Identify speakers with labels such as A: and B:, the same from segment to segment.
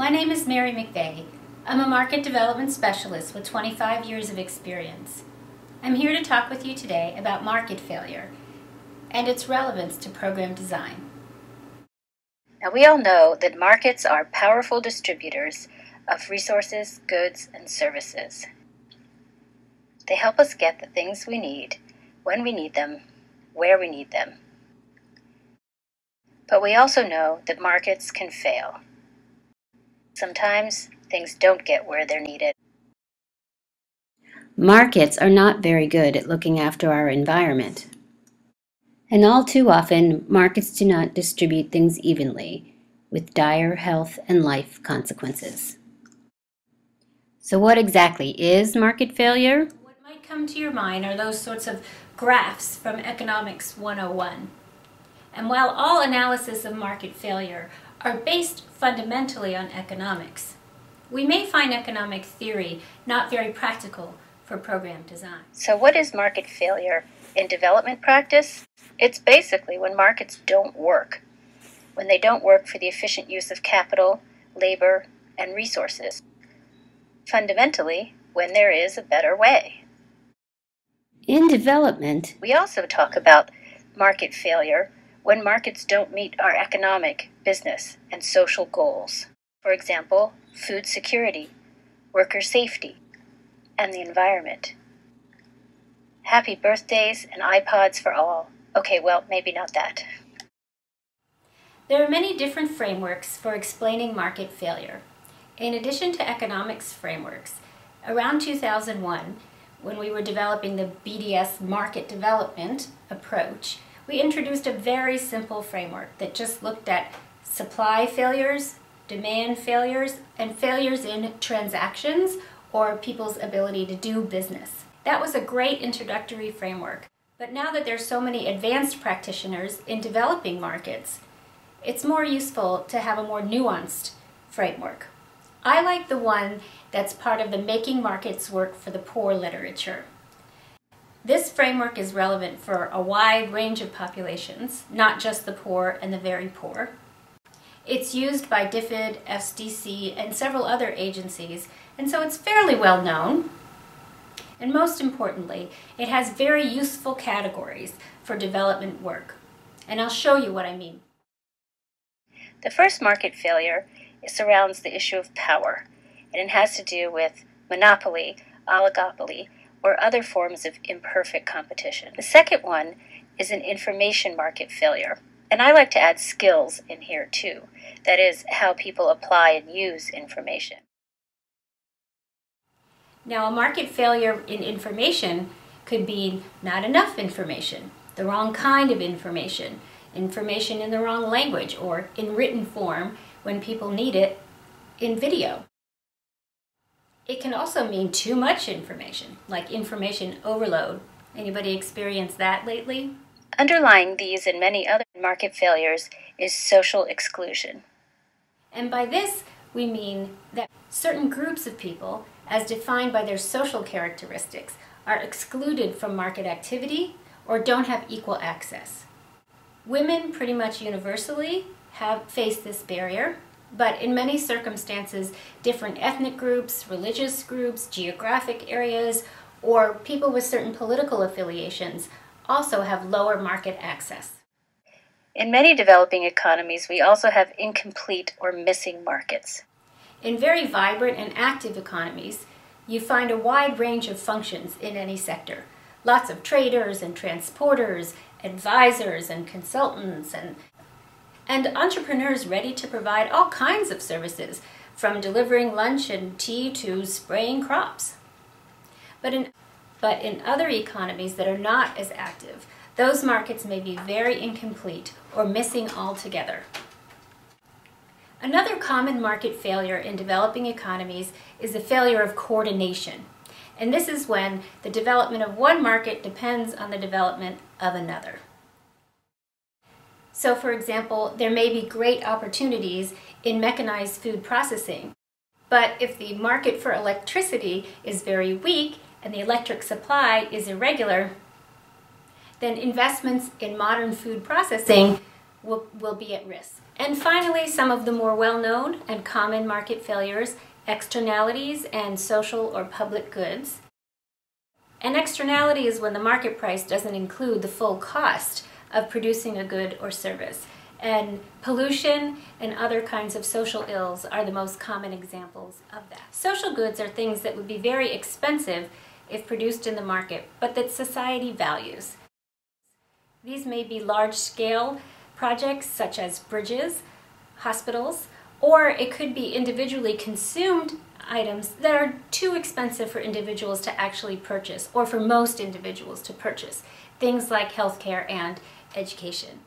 A: My name is Mary McVeigh. I'm a market development specialist with 25 years of experience. I'm here to talk with you today about market failure and its relevance to program design.
B: Now, we all know that markets are powerful distributors of resources, goods, and services. They help us get the things we need, when we need them, where we need them. But we also know that markets can fail. Sometimes things don't get where they're needed.
A: Markets are not very good at looking after our environment. And all too often, markets do not distribute things evenly, with dire health and life consequences. So what exactly is market failure? What might come to your mind are those sorts of graphs from Economics 101. And while all analysis of market failure are based fundamentally on economics, we may find economic theory not very practical for program design.
B: So what is market failure in development practice? It's basically when markets don't work, when they don't work for the efficient use of capital, labor, and resources. Fundamentally, when there is a better way.
A: In development,
B: we also talk about market failure when markets don't meet our economic, business, and social goals. For example, food security, worker safety, and the environment. Happy birthdays and iPods for all. Okay, well, maybe not that.
A: There are many different frameworks for explaining market failure. In addition to economics frameworks, around 2001, when we were developing the BDS market development approach, we introduced a very simple framework that just looked at supply failures, demand failures, and failures in transactions or people's ability to do business. That was a great introductory framework. But now that there's so many advanced practitioners in developing markets, it's more useful to have a more nuanced framework. I like the one that's part of the Making Markets Work for the Poor literature. This framework is relevant for a wide range of populations, not just the poor and the very poor. It's used by DFID, FDC, and several other agencies, and so it's fairly well known. And most importantly, it has very useful categories for development work. And I'll show you what I mean.
B: The first market failure surrounds the issue of power, and it has to do with monopoly, oligopoly, or other forms of imperfect competition. The second one is an information market failure, and I like to add skills in here too. That is, how people apply and use information.
A: Now, a market failure in information could be not enough information, the wrong kind of information, information in the wrong language, or in written form when people need it in video. It can also mean too much information, like information overload. Anybody experienced that lately?
B: Underlying these and many other market failures is social exclusion.
A: And by this, we mean that certain groups of people, as defined by their social characteristics, are excluded from market activity or don't have equal access. Women pretty much universally have faced this barrier, but in many circumstances, different ethnic groups, religious groups, geographic areas, or people with certain political affiliations also have lower market access.
B: In many developing economies, we also have incomplete or missing markets.
A: In very vibrant and active economies, you find a wide range of functions in any sector. Lots of traders and transporters, advisors and consultants, and entrepreneurs ready to provide all kinds of services, from delivering lunch and tea to spraying crops. But in other economies that are not as active, those markets may be very incomplete or missing altogether. Another common market failure in developing economies is the failure of coordination. And this is when the development of one market depends on the development of another. So, for example, there may be great opportunities in mechanized food processing, but if the market for electricity is very weak and the electric supply is irregular, then investments in modern food processing will be at risk. And finally, some of the more well-known and common market failures: externalities and social or public goods. An externality is when the market price doesn't include the full cost of producing a good or service. And pollution and other kinds of social ills are the most common examples of that. Social goods are things that would be very expensive if produced in the market, but that society values. These may be large-scale projects such as bridges, hospitals, or it could be individually consumed items that are too expensive for individuals to actually purchase, or for most individuals to purchase, things like healthcare and education.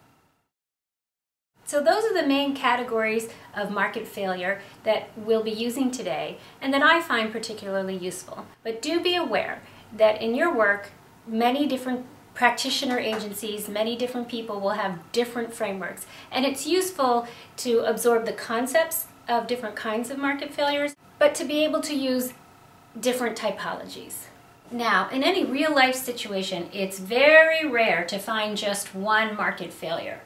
A: So those are the main categories of market failure that we'll be using today and that I find particularly useful. But do be aware that in your work, many different practitioner agencies, many different people will have different frameworks, and it's useful to absorb the concepts of different kinds of market failures, but to be able to use different typologies. Now, in any real-life situation, it's very rare to find just one market failure.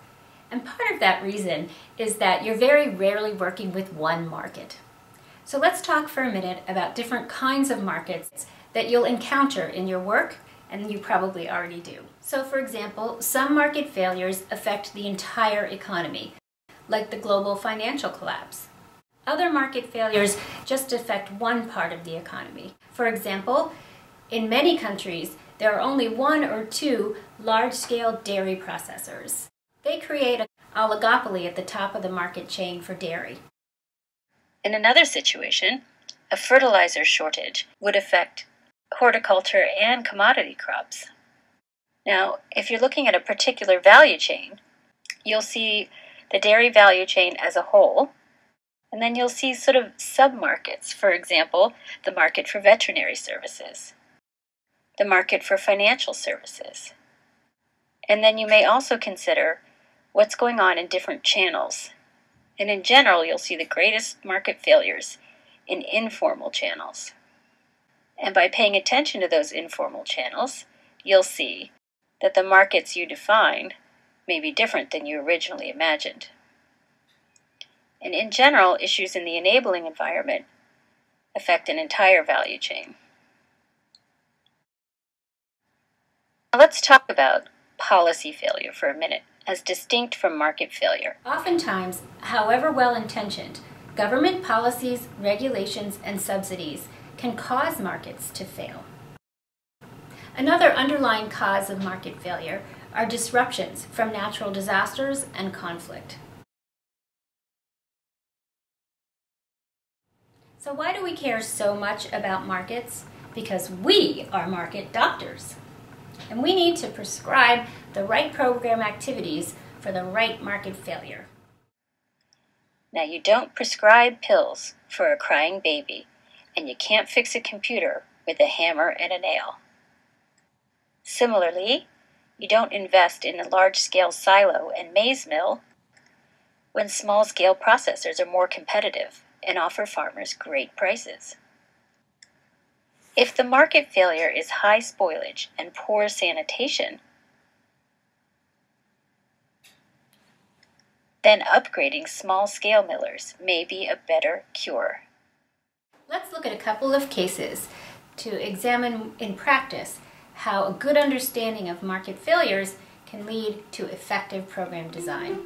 A: And part of that reason is that you're very rarely working with one market. So let's talk for a minute about different kinds of markets that you'll encounter in your work, and you probably already do. So for example, some market failures affect the entire economy, like the global financial collapse. Other market failures just affect one part of the economy. For example, in many countries, there are only one or two large-scale dairy processors. They create an oligopoly at the top of the market chain for dairy.
B: In another situation, a fertilizer shortage would affect horticulture and commodity crops. Now, if you're looking at a particular value chain, you'll see the dairy value chain as a whole, and then you'll see sort of sub-markets. For example, the market for veterinary services, the market for financial services. And then you may also consider what's going on in different channels. And in general, you'll see the greatest market failures in informal channels. And by paying attention to those informal channels, you'll see that the markets you define may be different than you originally imagined. And in general, issues in the enabling environment affect an entire value chain. Now let's talk about policy failure for a minute, as distinct from market failure.
A: Oftentimes, however well-intentioned, government policies, regulations, and subsidies can cause markets to fail. Another underlying cause of market failure are disruptions from natural disasters and conflict. So why do we care so much about markets? Because we are market doctors. And we need to prescribe the right program activities for the right market failure.
B: Now, you don't prescribe pills for a crying baby, and you can't fix a computer with a hammer and a nail. Similarly, you don't invest in a large-scale silo and maize mill when small-scale processors are more competitive and offer farmers great prices. If the market failure is high spoilage and poor sanitation, then upgrading small-scale millers may be a better cure.
A: Let's look at a couple of cases to examine in practice how a good understanding of market failures can lead to effective program design.